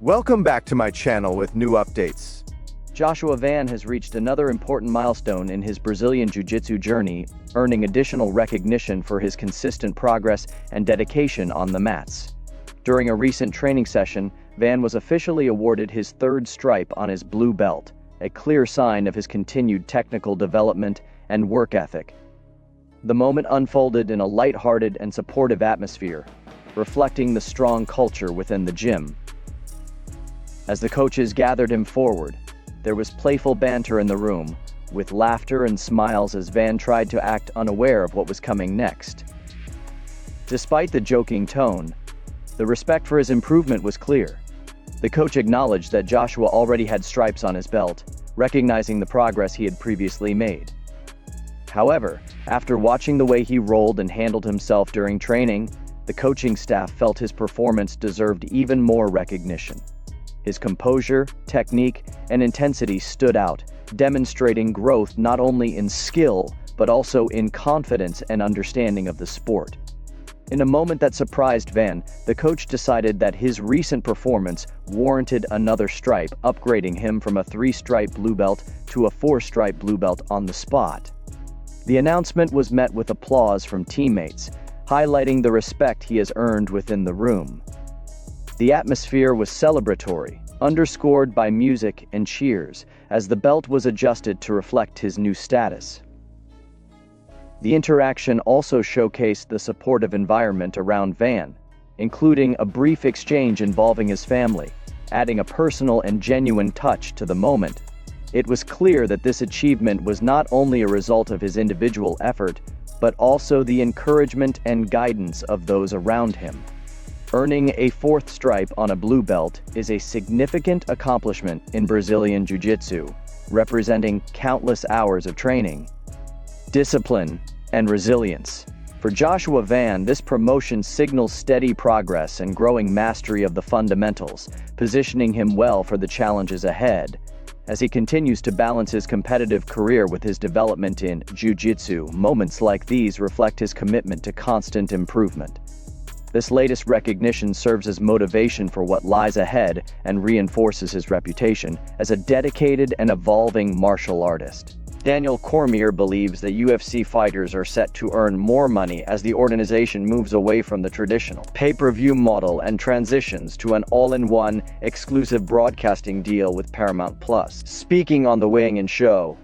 Welcome back to my channel with new updates. Joshua Van has reached another important milestone in his Brazilian Jiu-Jitsu journey, earning additional recognition for his consistent progress and dedication on the mats. During a recent training session, Van was officially awarded his third stripe on his blue belt, a clear sign of his continued technical development and work ethic. The moment unfolded in a lighthearted and supportive atmosphere, reflecting the strong culture within the gym. As the coaches gathered him forward, there was playful banter in the room, with laughter and smiles as Van tried to act unaware of what was coming next. Despite the joking tone, the respect for his improvement was clear. The coach acknowledged that Joshua already had stripes on his belt, recognizing the progress he had previously made. However, after watching the way he rolled and handled himself during training, the coaching staff felt his performance deserved even more recognition. His composure, technique, and intensity stood out, demonstrating growth not only in skill, but also in confidence and understanding of the sport. In a moment that surprised Van, the coach decided that his recent performance warranted another stripe, upgrading him from a 3-stripe blue belt to a 4-stripe blue belt on the spot. The announcement was met with applause from teammates, highlighting the respect he has earned within the room. The atmosphere was celebratory, underscored by music and cheers, as the belt was adjusted to reflect his new status. The interaction also showcased the supportive environment around Van, including a brief exchange involving his family, adding a personal and genuine touch to the moment. It was clear that this achievement was not only a result of his individual effort, but also the encouragement and guidance of those around him. Earning a 4th stripe on a blue belt is a significant accomplishment in Brazilian Jiu-Jitsu, representing countless hours of training, discipline, and resilience. For Joshua Van, this promotion signals steady progress and growing mastery of the fundamentals, positioning him well for the challenges ahead. As he continues to balance his competitive career with his development in Jiu-Jitsu, moments like these reflect his commitment to constant improvement. This latest recognition serves as motivation for what lies ahead and reinforces his reputation as a dedicated and evolving martial artist. Daniel Cormier believes that UFC fighters are set to earn more money as the organization moves away from the traditional pay-per-view model and transitions to an all-in-one, exclusive broadcasting deal with Paramount+. Speaking on the weighing-in show,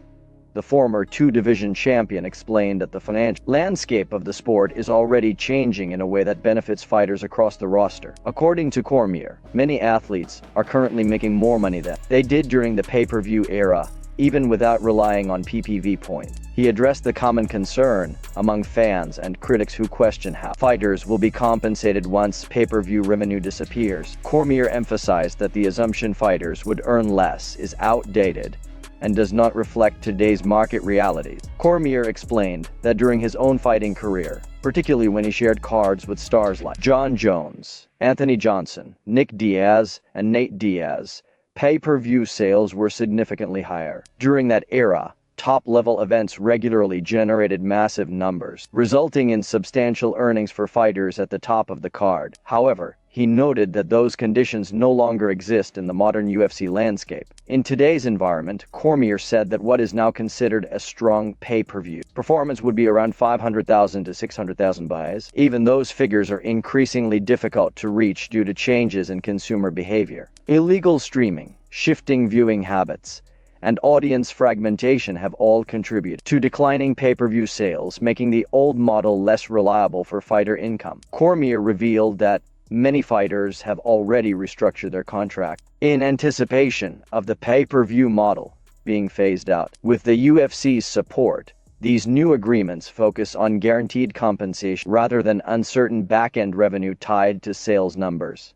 the former 2-division champion explained that the financial landscape of the sport is already changing in a way that benefits fighters across the roster. According to Cormier, many athletes are currently making more money than they did during the pay-per-view era, even without relying on PPV points. He addressed the common concern among fans and critics who question how fighters will be compensated once pay-per-view revenue disappears. Cormier emphasized that the assumption fighters would earn less is outdated and does not reflect today's market realities. Cormier explained that during his own fighting career, particularly when he shared cards with stars like John Jones, Anthony Johnson, Nick Diaz, and Nate Diaz, pay-per-view sales were significantly higher. During that era, top-level events regularly generated massive numbers, resulting in substantial earnings for fighters at the top of the card. However, he noted that those conditions no longer exist in the modern UFC landscape. In today's environment, Cormier said that what is now considered a strong pay-per-view performance would be around 500,000 to 600,000 buys. Even those figures are increasingly difficult to reach due to changes in consumer behavior. Illegal streaming, shifting viewing habits, and audience fragmentation have all contributed to declining pay-per-view sales, making the old model less reliable for fighter income. Cormier revealed that many fighters have already restructured their contract in anticipation of the pay-per-view model being phased out. With the UFC's support, these new agreements focus on guaranteed compensation rather than uncertain back-end revenue tied to sales numbers.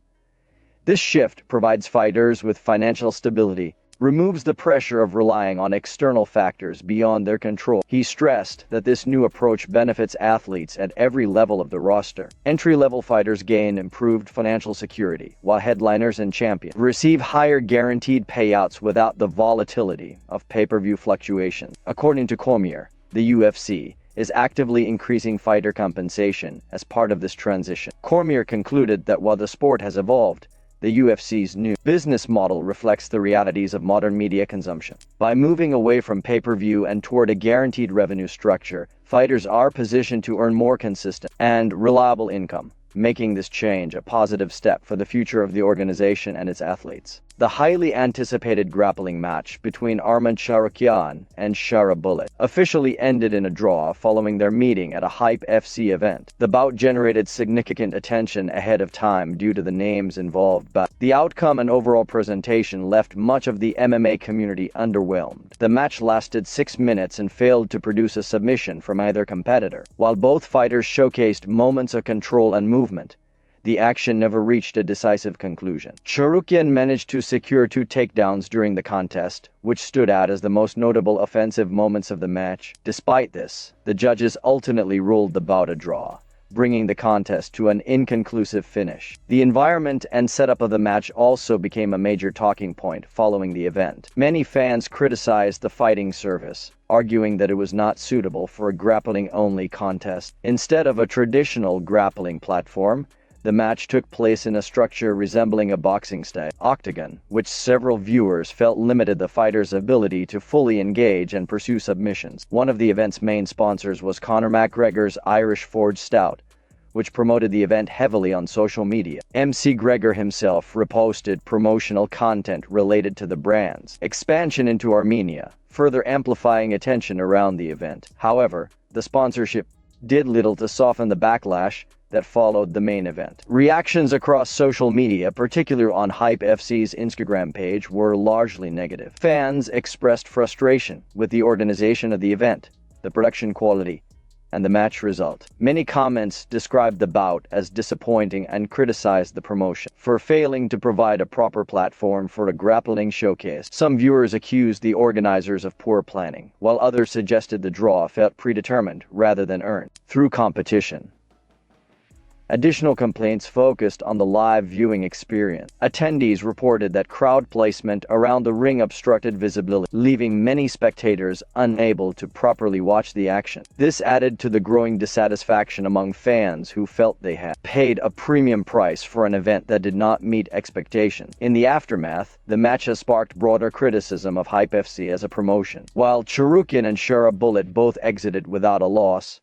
This shift provides fighters with financial stability, removes the pressure of relying on external factors beyond their control. He stressed that this new approach benefits athletes at every level of the roster. Entry-level fighters gain improved financial security, while headliners and champions receive higher guaranteed payouts without the volatility of pay-per-view fluctuations. According to Cormier, the UFC is actively increasing fighter compensation as part of this transition. Cormier concluded that while the sport has evolved, The UFC's new business model reflects the realities of modern media consumption. By moving away from pay-per-view and toward a guaranteed revenue structure, fighters are positioned to earn more consistent and reliable income, making this change a positive step for the future of the organization and its athletes. The highly anticipated grappling match between Arman Tsarukyan and Shara Bullet officially ended in a draw following their meeting at a Hype FC event. The bout generated significant attention ahead of time due to the names involved, but the outcome and overall presentation left much of the MMA community underwhelmed. The match lasted 6 minutes and failed to produce a submission from either competitor. While both fighters showcased moments of control and movement, the action never reached a decisive conclusion. Tsarukyan managed to secure 2 takedowns during the contest, which stood out as the most notable offensive moments of the match. Despite this, the judges ultimately ruled the bout a draw, bringing the contest to an inconclusive finish. The environment and setup of the match also became a major talking point following the event. Many fans criticized the fighting service, arguing that it was not suitable for a grappling-only contest. Instead of a traditional grappling platform, the match took place in a structure resembling a boxing-style octagon, which several viewers felt limited the fighters' ability to fully engage and pursue submissions. One of the event's main sponsors was Conor McGregor's Irish Forge Stout, which promoted the event heavily on social media. MC Gregor himself reposted promotional content related to the brand's expansion into Armenia, further amplifying attention around the event. However, the sponsorship did little to soften the backlash that followed the main event. Reactions across social media, particularly on Hype FC's Instagram page, were largely negative. Fans expressed frustration with the organization of the event, the production quality, and the match result. Many comments described the bout as disappointing and criticized the promotion for failing to provide a proper platform for a grappling showcase. Some viewers accused the organizers of poor planning, while others suggested the draw felt predetermined rather than earned through competition. Additional complaints focused on the live viewing experience. Attendees reported that crowd placement around the ring obstructed visibility, leaving many spectators unable to properly watch the action. This added to the growing dissatisfaction among fans who felt they had paid a premium price for an event that did not meet expectations. In the aftermath, the match has sparked broader criticism of Hype FC as a promotion. While Tsarukyan and Shara Bullet both exited without a loss,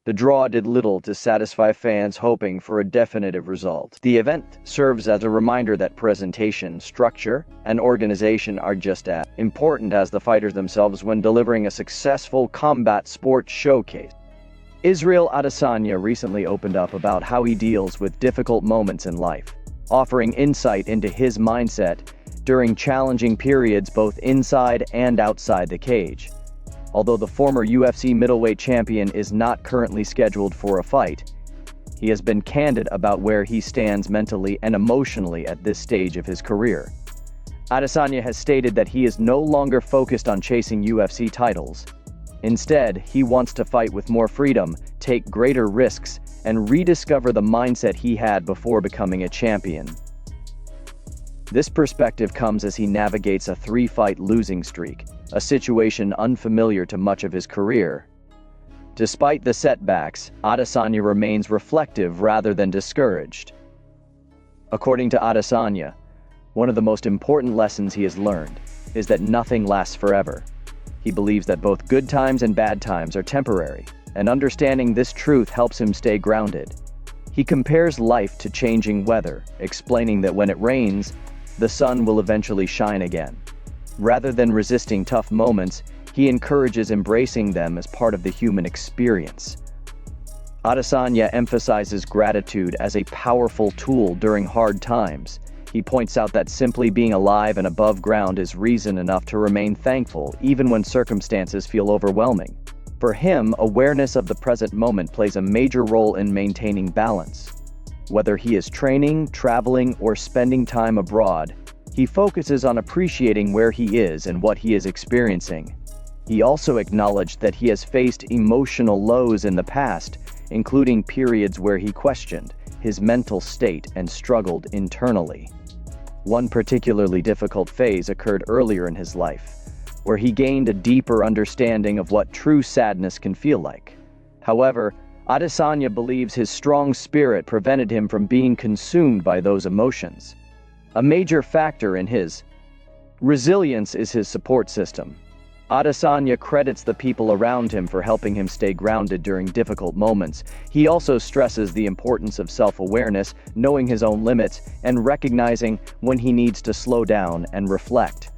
the draw did little to satisfy fans hoping for a definitive result. The event serves as a reminder that presentation, structure, and organization are just as important as the fighters themselves when delivering a successful combat sports showcase. Israel Adesanya recently opened up about how he deals with difficult moments in life, offering insight into his mindset during challenging periods both inside and outside the cage. Although the former UFC middleweight champion is not currently scheduled for a fight, he has been candid about where he stands mentally and emotionally at this stage of his career. Adesanya has stated that he is no longer focused on chasing UFC titles. Instead, he wants to fight with more freedom, take greater risks, and rediscover the mindset he had before becoming a champion. This perspective comes as he navigates a 3-fight losing streak, a situation unfamiliar to much of his career. Despite the setbacks, Adesanya remains reflective rather than discouraged. According to Adesanya, one of the most important lessons he has learned is that nothing lasts forever. He believes that both good times and bad times are temporary, and understanding this truth helps him stay grounded. He compares life to changing weather, explaining that when it rains, the sun will eventually shine again. Rather than resisting tough moments, he encourages embracing them as part of the human experience. Adesanya emphasizes gratitude as a powerful tool during hard times. He points out that simply being alive and above ground is reason enough to remain thankful even when circumstances feel overwhelming. For him, awareness of the present moment plays a major role in maintaining balance. Whether he is training, traveling, or spending time abroad, he focuses on appreciating where he is and what he is experiencing. He also acknowledged that he has faced emotional lows in the past, including periods where he questioned his mental state and struggled internally. One particularly difficult phase occurred earlier in his life, where he gained a deeper understanding of what true sadness can feel like. However, Adesanya believes his strong spirit prevented him from being consumed by those emotions. A major factor in his resilience is his support system. Adesanya credits the people around him for helping him stay grounded during difficult moments. He also stresses the importance of self-awareness, knowing his own limits, and recognizing when he needs to slow down and reflect.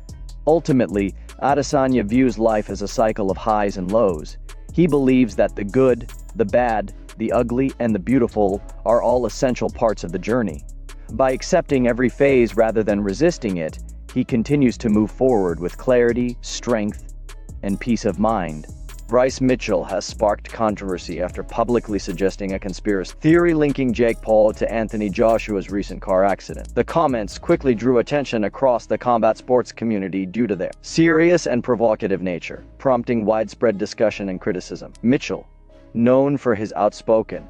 Ultimately, Adesanya views life as a cycle of highs and lows. He believes that the good, the bad, the ugly, and the beautiful are all essential parts of the journey. By accepting every phase rather than resisting it, he continues to move forward with clarity, strength, and peace of mind. Bryce Mitchell has sparked controversy after publicly suggesting a conspiracy theory linking Jake Paul to Anthony Joshua's recent car accident. The comments quickly drew attention across the combat sports community due to their serious and provocative nature, prompting widespread discussion and criticism. Mitchell, known for his outspoken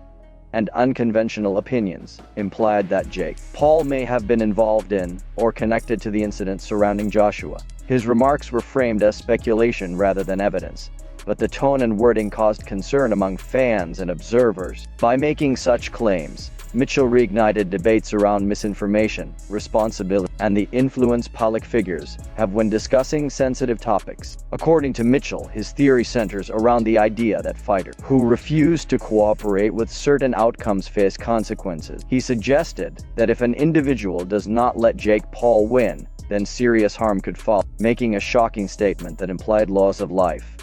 and unconventional opinions, implied that Jake Paul may have been involved in or connected to the incident surrounding Joshua. His remarks were framed as speculation rather than evidence, but the tone and wording caused concern among fans and observers. By making such claims, Mitchell reignited debates around misinformation, responsibility, and the influence public figures have when discussing sensitive topics. According to Mitchell, his theory centers around the idea that fighters who refuse to cooperate with certain outcomes face consequences. He suggested that if an individual does not let Jake Paul win, then serious harm could follow, making a shocking statement that implied loss of life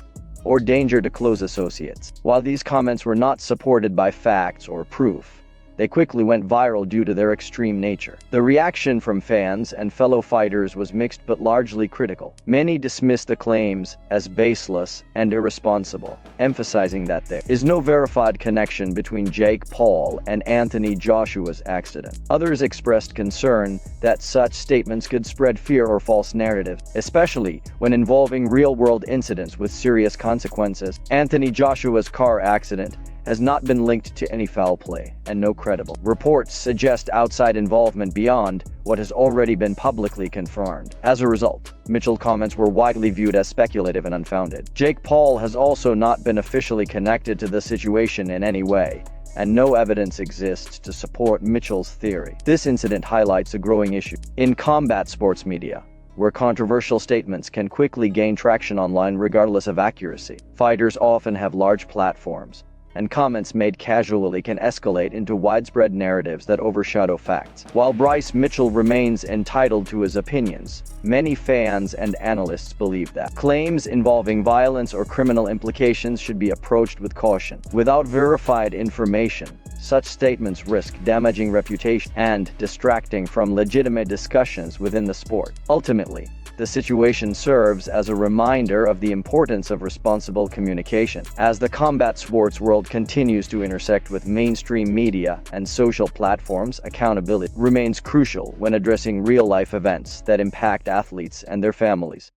or danger to close associates. While these comments were not supported by facts or proof, they quickly went viral due to their extreme nature. The reaction from fans and fellow fighters was mixed but largely critical. Many dismissed the claims as baseless and irresponsible, emphasizing that there is no verified connection between Jake Paul and Anthony Joshua's accident. Others expressed concern that such statements could spread fear or false narratives, especially when involving real-world incidents with serious consequences. Anthony Joshua's car accident has not been linked to any foul play, and no credible reports suggest outside involvement beyond what has already been publicly confirmed. As a result, Mitchell's comments were widely viewed as speculative and unfounded. Jake Paul has also not been officially connected to the situation in any way, and no evidence exists to support Mitchell's theory. This incident highlights a growing issue in combat sports media, where controversial statements can quickly gain traction online regardless of accuracy. Fighters often have large platforms, and comments made casually can escalate into widespread narratives that overshadow facts. While Bryce Mitchell remains entitled to his opinions, many fans and analysts believe that claims involving violence or criminal implications should be approached with caution. Without verified information, such statements risk damaging reputation and distracting from legitimate discussions within the sport. Ultimately, the situation serves as a reminder of the importance of responsible communication. As the combat sports world continues to intersect with mainstream media and social platforms, accountability remains crucial when addressing real-life events that impact athletes and their families.